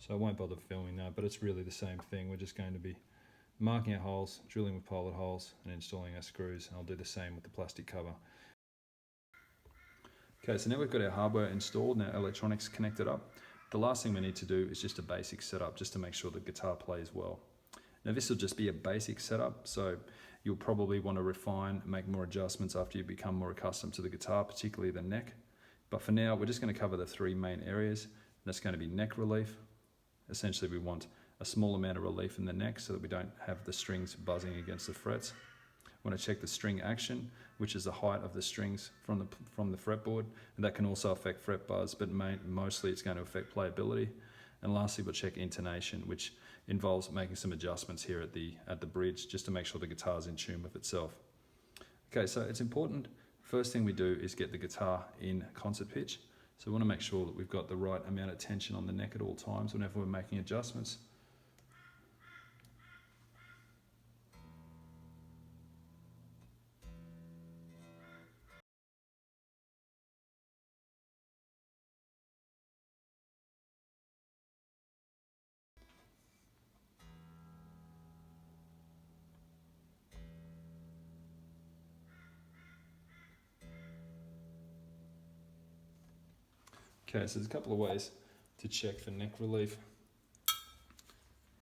So I won't bother filming that, but it's really the same thing. We're just going to be marking our holes, drilling with pilot holes, and installing our screws. And I'll do the same with the plastic cover. Okay, so now we've got our hardware installed and our electronics connected up. The last thing we need to do is just a basic setup, just to make sure the guitar plays well. Now this will just be a basic setup, so you'll probably want to refine, make more adjustments after you become more accustomed to the guitar, particularly the neck. But for now, we're just going to cover the three main areas. That's going to be neck relief. Essentially, we want a small amount of relief in the neck so that we don't have the strings buzzing against the frets. We want to check the string action, which is the height of the strings from the fretboard, and that can also affect fret buzz, but mostly it's going to affect playability. And lastly, we'll check intonation, which involves making some adjustments here at the bridge, just to make sure the guitar is in tune with itself. Okay, so it's important. First thing we do is get the guitar in concert pitch. So we want to make sure that we've got the right amount of tension on the neck at all times whenever we're making adjustments. Okay, so there's a couple of ways to check for neck relief.